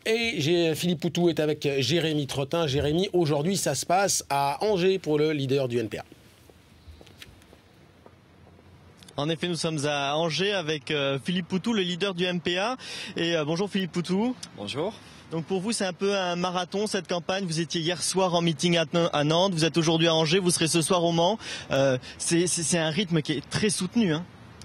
Et Philippe Poutou est avec Jérémy Trottin. Jérémy, aujourd'hui, ça se passe à Angers pour le leader du NPA. En effet, nous sommes à Angers avec Philippe Poutou, le leader du NPA. Et bonjour Philippe Poutou. Bonjour. Donc pour vous, c'est un peu un marathon cette campagne. Vous étiez hier soir en meeting à Nantes, vous êtes aujourd'hui à Angers, vous serez ce soir au Mans. C'est un rythme qui est très soutenu, hein.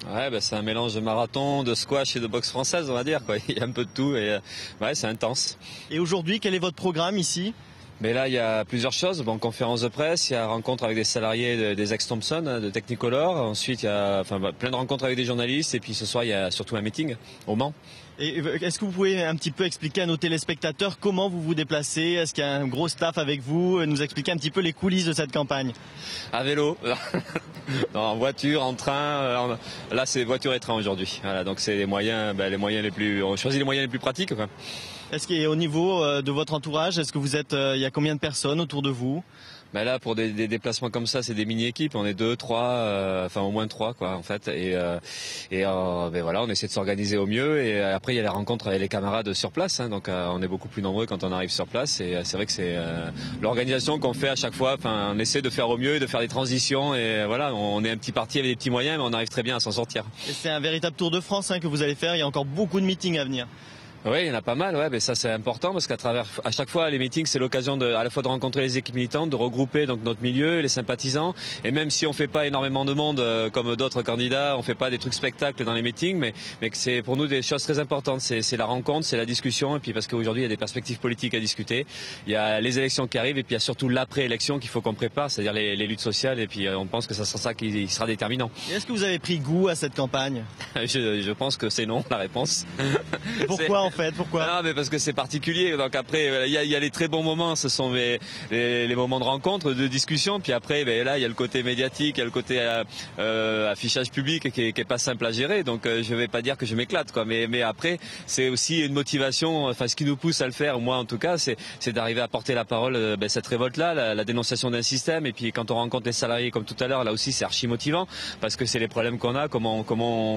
Ouais, c'est un mélange de marathon, de squash et de boxe française, on va dire, quoi. Il y a un peu de tout et ouais, c'est intense. Et aujourd'hui, quel est votre programme ici ? Mais là, il y a plusieurs choses. Bon, conférence de presse, il y a rencontre avec des salariés des ex-Thompson, de Technicolor. Ensuite, il y a plein de rencontres avec des journalistes. Et puis ce soir, il y a surtout un meeting au Mans. Et est-ce que vous pouvez un petit peu expliquer à nos téléspectateurs comment vous vous déplacez ? Est-ce qu'il y a un gros staff avec vous ? Nous expliquer un petit peu les coulisses de cette campagne. À vélo, non, en voiture, en train. Là, c'est voiture et train aujourd'hui. Voilà, donc c'est les moyens les plus. On choisit les moyens les plus pratiques, quoi. Est-ce qu'au niveau de votre entourage, est-ce que vous êtes, il y a combien de personnes autour de vous ? Là, pour des déplacements comme ça, c'est des mini-équipes. On est 2, 3, au moins 3, quoi, en fait. Et voilà, on essaie de s'organiser au mieux. Et après, il y a les rencontres avec les camarades sur place. Hein, donc, on est beaucoup plus nombreux quand on arrive sur place. Et c'est vrai que c'est l'organisation qu'on fait à chaque fois. Enfin, on essaie de faire au mieux et de faire des transitions. Et voilà, on est un petit parti avec des petits moyens, mais on arrive très bien à s'en sortir. Et c'est un véritable tour de France que vous allez faire. Il y a encore beaucoup de meetings à venir. Oui, il y en a pas mal, ouais, mais ça c'est important parce à chaque fois les meetings c'est l'occasion à la fois de rencontrer les équipes militantes, de regrouper donc notre milieu, les sympathisants, et même si on fait pas énormément de monde comme d'autres candidats, on fait pas des trucs spectacles dans les meetings, mais que c'est pour nous des choses très importantes, c'est la rencontre, c'est la discussion, et puis parce qu'aujourd'hui il y a des perspectives politiques à discuter, il y a les élections qui arrivent et puis il y a surtout l'après-élection qu'il faut qu'on prépare, c'est-à-dire les luttes sociales, et puis on pense que ça sera ça qui sera déterminant. Et est-ce que vous avez pris goût à cette campagne ? Je pense que c'est non la réponse. Pourquoi en fait ? Pourquoi ? Non, mais parce que c'est particulier. Donc après, il y a les très bons moments, ce sont les moments de rencontre, de discussion. Puis après, là, il y a le côté médiatique, il y a le côté affichage public qui est pas simple à gérer. Donc je vais pas dire que je m'éclate, quoi. Mais après, c'est aussi une motivation. Enfin, ce qui nous pousse à le faire, moi en tout cas, c'est d'arriver à porter la parole, cette révolte-là, la dénonciation d'un système. Et puis quand on rencontre les salariés, comme tout à l'heure, là aussi, c'est archi motivant parce que c'est les problèmes qu'on a, comment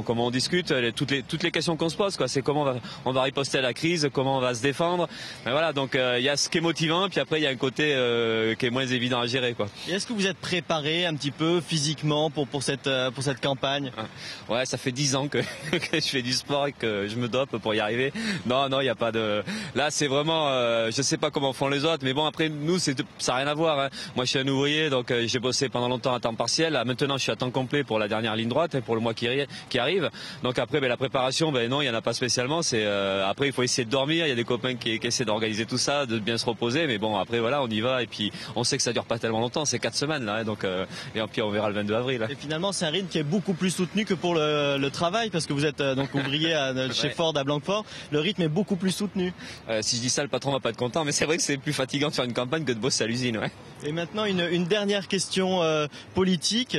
on discute, toutes les questions qu'on se pose, quoi. C'est comment on va riposter à la crise, comment on va se défendre. Mais voilà, donc il y a ce qui est motivant, puis après il y a un côté qui est moins évident à gérer, quoi. Et est-ce que vous êtes préparé un petit peu physiquement pour cette campagne ? Ouais, ça fait 10 ans que je fais du sport et que je me dope pour y arriver. Non, il n'y a pas de. Là, c'est vraiment. Je sais pas comment font les autres, mais bon, après nous, ça n'a rien à voir. Hein. Moi, je suis un ouvrier, donc j'ai bossé pendant longtemps à temps partiel. Là, maintenant, je suis à temps complet pour la dernière ligne droite, pour le mois qui arrive. Donc après, la préparation, non, il y en a pas spécialement. C'est après, il faut essayer de dormir, il y a des copains qui essaient d'organiser tout ça, de bien se reposer, mais bon après voilà, on y va et puis on sait que ça dure pas tellement longtemps, c'est 4 semaines là, donc et puis on verra le 22 avril. Là. Et finalement c'est un rythme qui est beaucoup plus soutenu que pour le travail, parce que vous êtes donc ouvrier chez Ford à Blanquefort, le rythme est beaucoup plus soutenu. Si je dis ça, le patron va pas être content, mais c'est vrai que c'est plus fatigant de faire une campagne que de bosser à l'usine. Ouais. Et maintenant une dernière question politique.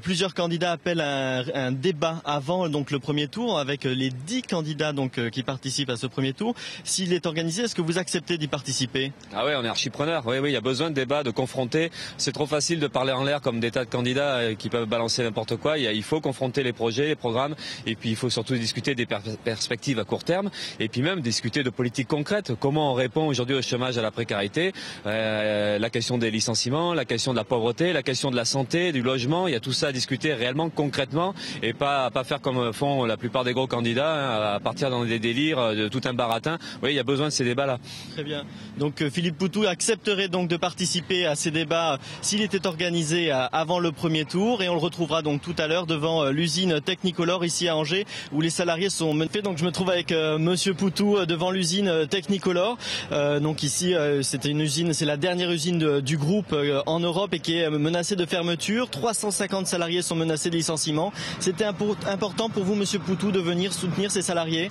Plusieurs candidats appellent un débat avant donc le premier tour avec les 10 candidats donc qui participent à ce premier tour. S'il est organisé, est-ce que vous acceptez d'y participer ? Ah ouais, on est archi preneur. Oui, il y a besoin de débat, de confronter. C'est trop facile de parler en l'air comme des tas de candidats qui peuvent balancer n'importe quoi. Il faut confronter les projets, les programmes, et puis il faut surtout discuter des perspectives à court terme, et puis même discuter de politique concrète. Comment on répond aujourd'hui au chômage, à la précarité, la question des licenciements, la question de la pauvreté, la question de la santé, du logement. Il y a tout ça à discuter réellement, concrètement, et pas faire comme font la plupart des gros candidats, à partir dans des délires de tout un baratin. Oui, il y a besoin de ces débats-là. Très bien. Donc Philippe Poutou accepterait donc de participer à ces débats s'il était organisé avant le premier tour, et on le retrouvera donc tout à l'heure devant l'usine Technicolor ici à Angers où les salariés sont menés. Donc je me trouve avec Monsieur Poutou devant l'usine Technicolor. Donc ici c'était une usine, c'est la dernière usine du groupe en Europe et qui est menacée de fermeture. 350 salariés sont menacés de licenciement. C'était important pour vous, Monsieur Poutou, de venir soutenir ces salariés ?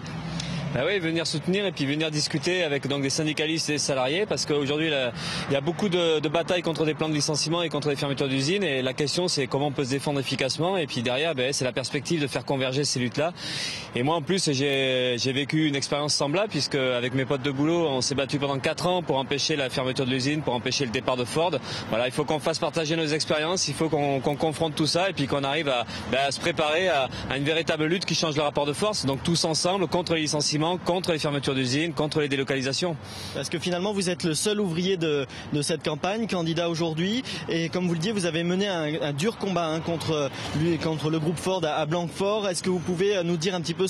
Ah oui, venir soutenir et puis venir discuter avec donc des syndicalistes et des salariés, parce qu'aujourd'hui il y a beaucoup de batailles contre des plans de licenciement et contre des fermetures d'usines, et la question c'est comment on peut se défendre efficacement, et puis derrière c'est la perspective de faire converger ces luttes-là. Et moi en plus j'ai vécu une expérience semblable, puisque avec mes potes de boulot on s'est battu pendant 4 ans pour empêcher la fermeture de l'usine, pour empêcher le départ de Ford. Voilà, il faut qu'on fasse partager nos expériences, il faut qu'on confronte tout ça et puis qu'on arrive à se préparer à une véritable lutte qui change le rapport de force, donc tous ensemble contre les licenciements, justement contre les fermetures d'usines, contre les délocalisations. Parce que finalement vous êtes le seul ouvrier de cette campagne, candidat aujourd'hui, et comme vous le dites, vous avez mené un dur combat contre le groupe Ford à Blanquefort. Est-ce que vous pouvez nous dire un petit peu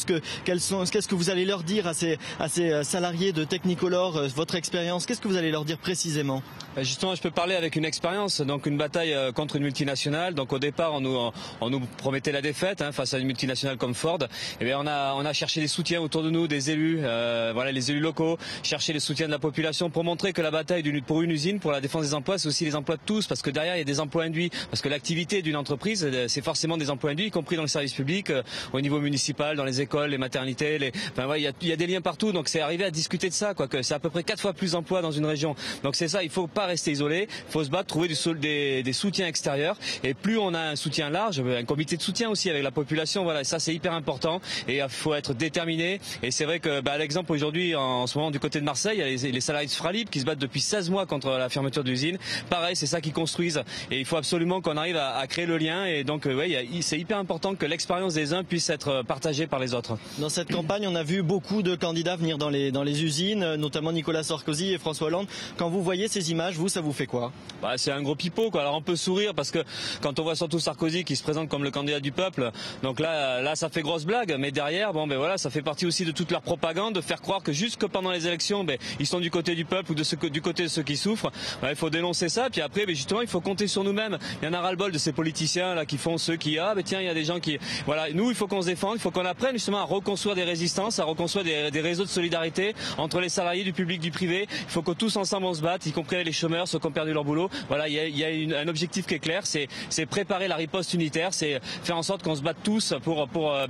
qu'est-ce que vous allez leur dire à ces salariés de Technicolor, votre expérience, qu'est-ce que vous allez leur dire précisément? Justement, je peux parler avec une expérience, donc une bataille contre une multinationale. Donc au départ, on nous promettait la défaite face à une multinationale comme Ford. Et bien on a cherché des soutiens autour de nous, des élus, voilà, les élus locaux, chercher les soutiens de la population pour montrer que la bataille pour une usine, pour la défense des emplois, c'est aussi les emplois de tous, parce que derrière il y a des emplois induits, parce que l'activité d'une entreprise, c'est forcément des emplois induits, y compris dans le service public, au niveau municipal, dans les écoles, les maternités, enfin ouais, il y a des liens partout. Donc c'est arrivé à discuter de ça, quoi, que c'est à peu près 4 fois plus d'emplois dans une région. Donc c'est ça, il faut pas rester isolé, il faut se battre, trouver des soutiens extérieurs. Et plus on a un soutien large, un comité de soutien aussi avec la population, voilà, ça c'est hyper important. Et il faut être déterminé. Et c'est vrai que à l'exemple aujourd'hui, en ce moment du côté de Marseille, il y a les salariés de Fralib qui se battent depuis 16 mois contre la fermeture d'usine. Pareil, c'est ça qu'ils construisent. Et il faut absolument qu'on arrive à créer le lien. Et donc ouais, c'est hyper important que l'expérience des uns puisse être partagée par les autres. Dans cette campagne, on a vu beaucoup de candidats venir dans les usines, notamment Nicolas Sarkozy et François Hollande. Quand vous voyez ces images, ça vous fait quoi? C'est un gros pipeau, quoi. Alors on peut sourire parce que quand on voit surtout Sarkozy qui se présente comme le candidat du peuple, donc là ça fait grosse blague, mais derrière, voilà, ça fait partie aussi de toute leur propagande, de faire croire que juste que pendant les élections, ils sont du côté du peuple ou du côté de ceux qui souffrent. Il faut dénoncer ça, puis après, justement, il faut compter sur nous-mêmes. Il y en a ras-le-bol de ces politiciens là qui font ceux qui tiens, il y a des gens qui, voilà, nous il faut qu'on se défende, il faut qu'on apprenne justement à reconstruire des résistances, à reconstruire des réseaux de solidarité entre les salariés du public, du privé. Il faut que tous ensemble on se batte, y compris les chômeurs, ceux qui ont perdu leur boulot. Voilà, il y a un objectif qui est clair, c'est préparer la riposte unitaire, c'est faire en sorte qu'on se batte tous pour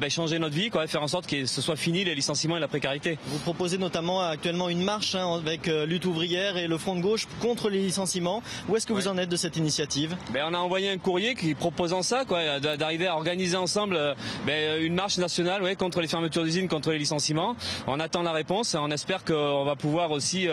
changer notre vie, quoi, faire en sorte que ce soit fini les licenciements et la précarité. Vous proposez notamment actuellement une marche avec Lutte ouvrière et le Front de gauche contre les licenciements. Où est-ce que vous en êtes de cette initiative? On a envoyé un courrier proposant ça, quoi, d'arriver à organiser ensemble une marche nationale, ouais, contre les fermetures d'usines, contre les licenciements. On attend la réponse et on espère qu'on va pouvoir aussi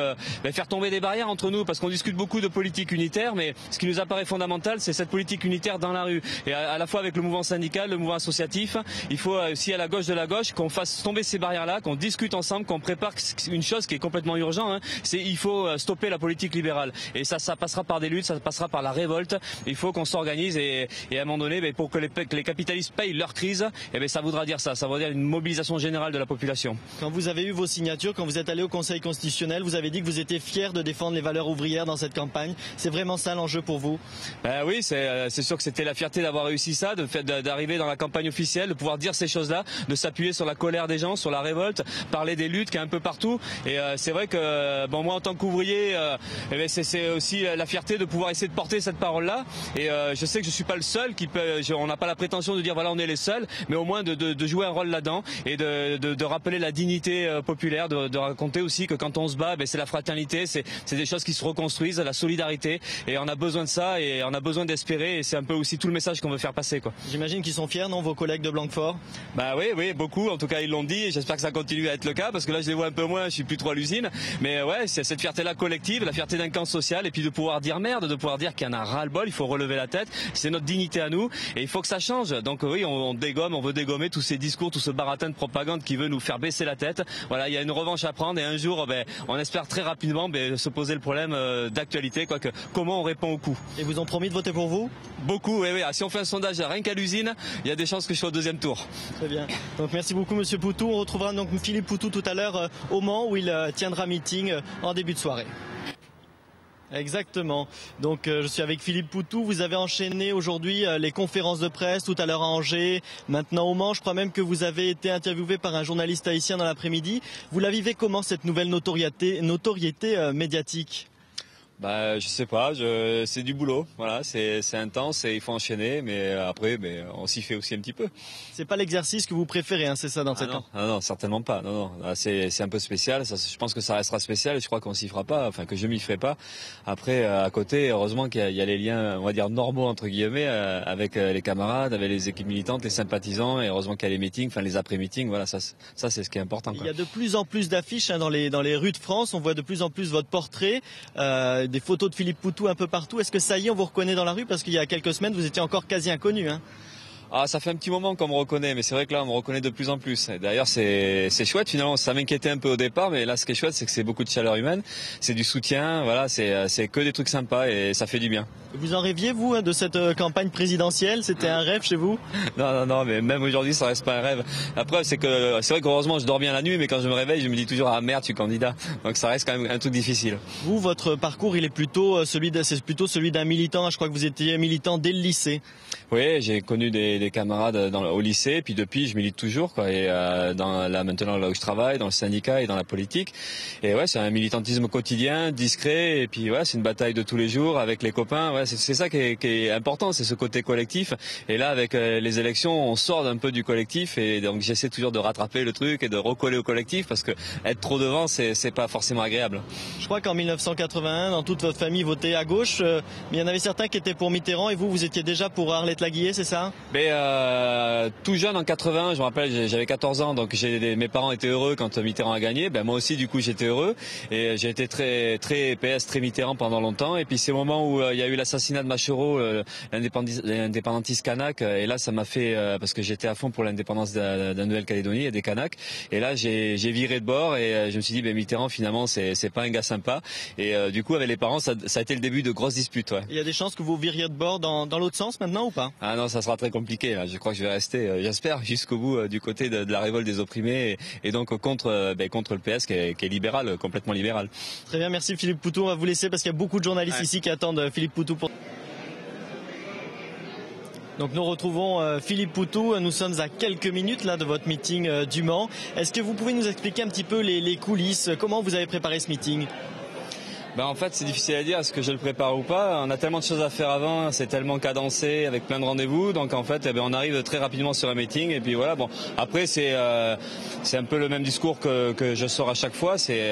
faire tomber des barrières entre nous, parce qu'on discute beaucoup de politique unitaire, mais ce qui nous apparaît fondamental, c'est cette politique unitaire dans la rue. Et à la fois avec le mouvement syndical, le mouvement associatif, il faut aussi à la gauche de la gauche qu'on fasse tomber ces barrières-là, qu'on discute ensemble, qu'on prépare une chose qui est complètement urgente, il faut stopper la politique libérale. Et ça passera par des luttes, ça passera par la révolte. Il faut qu'on s'organise et à un moment donné, pour que les capitalistes payent leur crise, ça voudra dire ça voudra dire une mobilisation générale de la population. Quand vous avez eu vos signatures, quand vous êtes allé au Conseil constitutionnel, vous avez dit que vous étiez fier de défendre les valeurs ouvrières dans cette campagne. C'est vraiment ça l'enjeu pour vous? Oui, c'est sûr que c'était la fierté d'avoir réussi ça, d'arriver dans la campagne officielle, de pouvoir dire ces choses-là, de s'appuyer sur la colère des gens, sur la révolte, parler des luttes qu'il y a un peu partout. Et c'est vrai que moi en tant qu'ouvrier, c'est aussi la fierté de pouvoir essayer de porter cette parole-là. Et je sais que je suis pas le seul on n'a pas la prétention de dire voilà on est les seuls, mais au moins de jouer un rôle là-dedans et de rappeler la dignité populaire, de raconter aussi que quand on se bat, c'est la fraternité, c'est des choses qui se reconstruisent, la solidarité, et on a besoin de ça et on a besoin d'espérer, et c'est un peu aussi tout le message qu'on veut faire passer, quoi. J'imagine qu'ils sont fiers, non, vos collègues de Blanquefort? Oui, beaucoup, en tout cas ils l'ont dit, et j'espère que ça continue à être le cas, parce que là je les vois un peu moins, je suis plus trop à l'usine, mais ouais, c'est cette fierté-là collective, la fierté d'un camp social, et puis de pouvoir dire merde, de pouvoir dire qu'il y en a ras-le-bol, il faut relever la tête, c'est notre dignité à nous, et il faut que ça change. Donc oui, on veut dégommer tous ces discours, tout ce baratin de propagande qui veut nous faire baisser la tête. Voilà, il y a une revanche à prendre, et un jour, on espère très rapidement se poser le problème d'actualité, comment on répond au coup. Et vous ont promis de voter pour vous? Beaucoup, oui. Si on fait un sondage rien qu'à l'usine, il y a des chances que je sois au deuxième tour. Très bien. Donc merci beaucoup Monsieur Poutou. On retrouvera donc Philippe Poutou tout à l'heure au Mans, où il tiendra meeting en début de soirée. Exactement. Donc je suis avec Philippe Poutou. Vous avez enchaîné aujourd'hui les conférences de presse, tout à l'heure à Angers, maintenant au Mans. Je crois même que vous avez été interviewé par un journaliste haïtien dans l'après-midi. Vous la vivez comment, cette nouvelle notoriété médiatique? Je sais pas, c'est du boulot, voilà, c'est intense et il faut enchaîner, mais après, on s'y fait aussi un petit peu. C'est pas l'exercice que vous préférez, c'est ça, dans cette camp? Non, certainement pas. Non, c'est un peu spécial. Je pense que ça restera spécial. Et je crois qu'on s'y fera pas, que je m'y ferai pas. Après, à côté, heureusement qu'il y a les liens, on va dire normaux entre guillemets, avec les camarades, avec les équipes militantes, les sympathisants, et heureusement qu'il y a les meetings, les après-meetings. Voilà, ça c'est ce qui est important, quoi. Il y a de plus en plus d'affiches dans les rues de France. On voit de plus en plus votre portrait. Des photos de Philippe Poutou un peu partout. Est-ce que ça y est, on vous reconnaît dans la rue? Parce qu'il y a quelques semaines, vous étiez encore quasi inconnu, Ah, ça fait un petit moment qu'on me reconnaît, mais c'est vrai que là on me reconnaît de plus en plus. D'ailleurs c'est chouette finalement, ça m'inquiétait un peu au départ, mais là ce qui est chouette c'est que c'est beaucoup de chaleur humaine, c'est du soutien, voilà, c'est que des trucs sympas et ça fait du bien. Vous en rêviez vous de cette campagne présidentielle? C'était un rêve chez vous? Non, mais même aujourd'hui ça reste pas un rêve. La preuve c'est vrai qu'heureusement je dors bien la nuit, mais quand je me réveille je me dis toujours ah merde je suis candidat, donc ça reste quand même un truc difficile. Vous, votre parcours il est plutôt celui d'un militant, je crois que vous étiez militant dès le lycée. Oui, j'ai connu des camarades au lycée, puis depuis je milite toujours quoi, et maintenant là où je travaille, dans le syndicat et dans la politique. Et ouais, c'est un militantisme quotidien, discret, et puis ouais, c'est une bataille de tous les jours avec les copains. Ouais, c'est ça qui est important, c'est ce côté collectif. Et là, avec les élections, on sort un peu du collectif, et donc j'essaie toujours de rattraper le truc et de recoller au collectif, parce que être trop devant, c'est pas forcément agréable. Je crois qu'en 1981, dans toute votre famille votait à gauche, mais il y en avait certains qui étaient pour Mitterrand, et vous étiez déjà pour Arlette Laguillet, c'est ça? Mais tout jeune en 80, je me rappelle, j'avais 14 ans, donc mes parents étaient heureux quand Mitterrand a gagné. Ben moi aussi, du coup, j'étais heureux, et j'ai été très PS, très Mitterrand pendant longtemps. Et puis c'est au moment où il y a eu l'assassinat de Machereau, l'indépendantiste kanak, et là ça m'a fait parce que j'étais à fond pour l'indépendance de Nouvelle-Calédonie et des Kanaks. Et là j'ai viré de bord et je me suis dit ben Mitterrand finalement c'est pas un gars sympa. Et du coup avec les parents ça a été le début de grosses disputes. Ouais. Il y a des chances que vous viriez de bord dans l'autre sens maintenant ou pas? Ah non, ça sera très compliqué. Là. Je crois que je vais rester, j'espère, jusqu'au bout du côté de la révolte des opprimés et donc contre le PS qui est libéral, complètement libéral. Très bien, merci Philippe Poutou. On va vous laisser parce qu'il y a beaucoup de journalistes ici qui attendent Philippe Poutou pour... Donc nous retrouvons Philippe Poutou, nous sommes à quelques minutes là de votre meeting du Mans. Est-ce que vous pouvez nous expliquer un petit peu les coulisses, comment vous avez préparé ce meeting? Ben en fait c'est difficile à dire, est-ce que je le prépare ou pas? On a tellement de choses à faire avant, c'est tellement cadencé avec plein de rendez-vous, donc en fait on arrive très rapidement sur un meeting et puis voilà. Bon après c'est un peu le même discours que je sors à chaque fois, c'est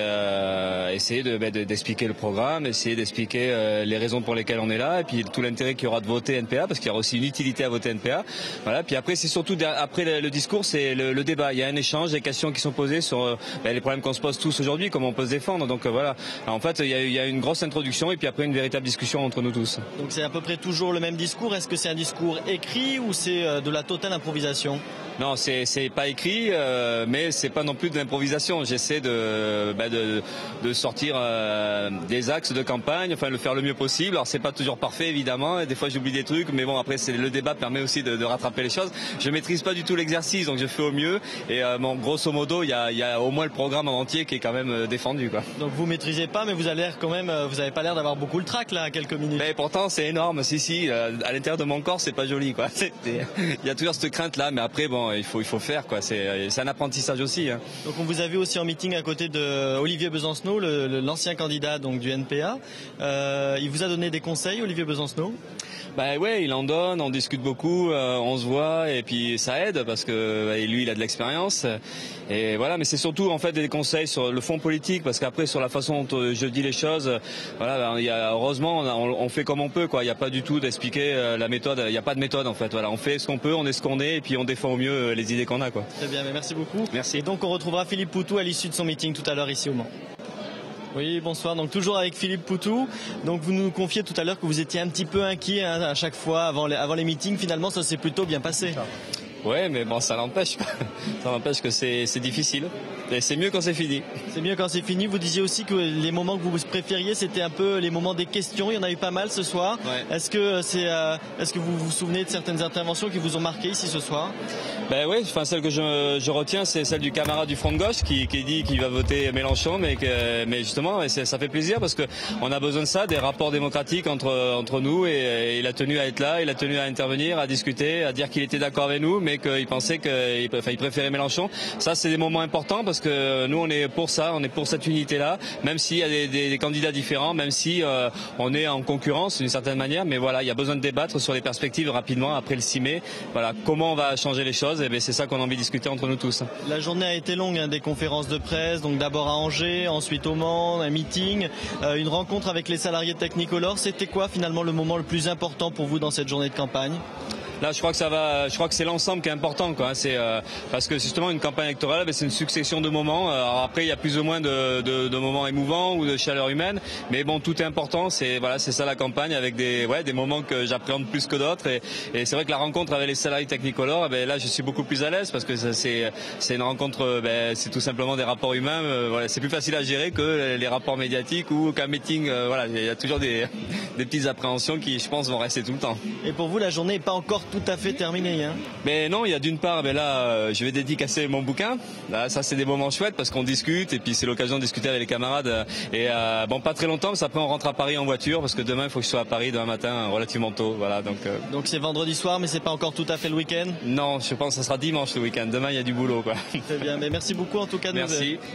essayer d'expliquer le programme, essayer d'expliquer les raisons pour lesquelles on est là et puis tout l'intérêt qu'il y aura de voter NPA, parce qu'il y aura aussi une utilité à voter NPA. Voilà. Puis après c'est surtout après le discours, c'est le débat. Il y a un échange, des questions qui sont posées sur les problèmes qu'on se pose tous aujourd'hui, comment on peut se défendre. Donc voilà. Alors, en fait il y a une grosse introduction et puis après une véritable discussion entre nous tous. Donc c'est à peu près toujours le même discours. Est-ce que c'est un discours écrit ou c'est de la totale improvisation? Non, c'est pas écrit, mais c'est pas non plus de l'improvisation. J'essaie de sortir des axes de campagne, enfin le faire le mieux possible. Alors c'est pas toujours parfait évidemment, et des fois j'oublie des trucs, mais bon après le débat permet aussi de rattraper les choses. Je maîtrise pas du tout l'exercice, donc je fais au mieux. Et grosso modo, il y a au moins le programme en entier qui est quand même défendu, quoi. Donc vous maîtrisez pas, mais vous avez l'air quand même, vous avez pas l'air d'avoir beaucoup le trac là à quelques minutes. Mais pourtant c'est énorme, si. À l'intérieur de mon corps c'est pas joli, quoi. Il y a toujours cette crainte là, mais après bon. Il faut faire quoi. C'est un apprentissage aussi. Hein. Donc on vous a vu aussi en meeting à côté de Olivier Besancenot, l'ancien candidat donc du NPA. Il vous a donné des conseils, Olivier Besancenot? Bah ouais, il en donne, on discute beaucoup, on se voit et puis ça aide parce que lui il a de l'expérience et voilà. Mais c'est surtout en fait des conseils sur le fond politique, parce qu'après sur la façon dont je dis les choses, voilà, heureusement on fait comme on peut quoi. Il n'y a pas du tout d'expliquer la méthode. Il n'y a pas de méthode en fait. Voilà, on fait ce qu'on peut, on est ce qu'on est et puis on défend au mieux les idées qu'on a quoi. Très bien, mais merci beaucoup. Merci. Et donc on retrouvera Philippe Poutou à l'issue de son meeting tout à l'heure ici au Mans. Oui, bonsoir. Donc toujours avec Philippe Poutou. Donc vous nous confiez tout à l'heure que vous étiez un petit peu inquiet à chaque fois avant les meetings. Finalement, ça s'est plutôt bien passé. Ouais, mais bon, ça n'empêche pas. Ça n'empêche que c'est difficile. Et c'est mieux quand c'est fini. C'est mieux quand c'est fini. Vous disiez aussi que les moments que vous préfériez, c'était un peu les moments des questions. Il y en a eu pas mal ce soir. Ouais. Est-ce que vous vous souvenez de certaines interventions qui vous ont marqué ici ce soir? Ben oui, enfin celle que je retiens, c'est celle du camarade du Front de Gauche qui dit qu'il va voter Mélenchon, mais justement, ça fait plaisir parce que on a besoin de ça, des rapports démocratiques entre nous, et il a tenu à être là, il a tenu à intervenir, à discuter, à dire qu'il était d'accord avec nous, mais qu'il pensait qu'il préférait Mélenchon. Ça, c'est des moments importants parce que nous, on est pour ça, on est pour cette unité-là, même s'il y a des candidats différents, même si on est en concurrence d'une certaine manière, mais voilà, il y a besoin de débattre sur les perspectives rapidement après le 6 mai. Voilà, comment on va changer les choses. Et c'est ça qu'on a envie de discuter entre nous tous. La journée a été longue, des conférences de presse, donc d'abord à Angers, ensuite au Mans, un meeting, une rencontre avec les salariés de Technicolor. C'était quoi finalement le moment le plus important pour vous dans cette journée de campagne? Là, je crois que c'est l'ensemble qui est important, quoi. C'est parce que justement une campagne électorale, c'est une succession de moments. Alors après, il y a plus ou moins de moments émouvants ou de chaleur humaine, mais bon, tout est important. C'est ça la campagne, avec des moments que j'appréhende plus que d'autres. Et c'est vrai que la rencontre avec les salariés Technicolor, là, je suis beaucoup plus à l'aise parce que c'est une rencontre, c'est tout simplement des rapports humains. C'est plus facile à gérer que les rapports médiatiques ou qu'un meeting. Il y a toujours des petites appréhensions qui, je pense, vont rester tout le temps. Et pour vous, la journée n'est pas encore tout à fait terminée, hein? Mais non, il y a d'une part, là, je vais dédicacer mon bouquin. Là, ça, c'est des moments chouettes parce qu'on discute et puis c'est l'occasion de discuter avec les camarades. Et pas très longtemps, parce qu'après on rentre à Paris en voiture parce que demain, il faut que je sois à Paris demain matin relativement tôt. Voilà, donc c'est vendredi soir, mais c'est pas encore tout à fait le week-end? Non, je pense que ça sera dimanche le week-end. Demain, il y a du boulot, quoi. Très bien, mais merci beaucoup en tout cas de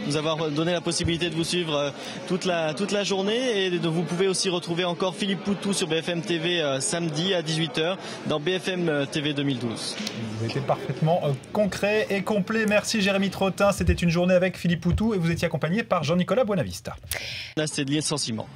nous avoir donné la possibilité de vous suivre toute la journée. Et vous pouvez aussi retrouver encore Philippe Poutou sur BFM TV samedi à 18h dans BFM TV 2012. Vous étiez parfaitement concret et complet. Merci Jérémy Trottin. C'était une journée avec Philippe Poutou et vous étiez accompagné par Jean-Nicolas Buonavista. Là, c'est de licenciement.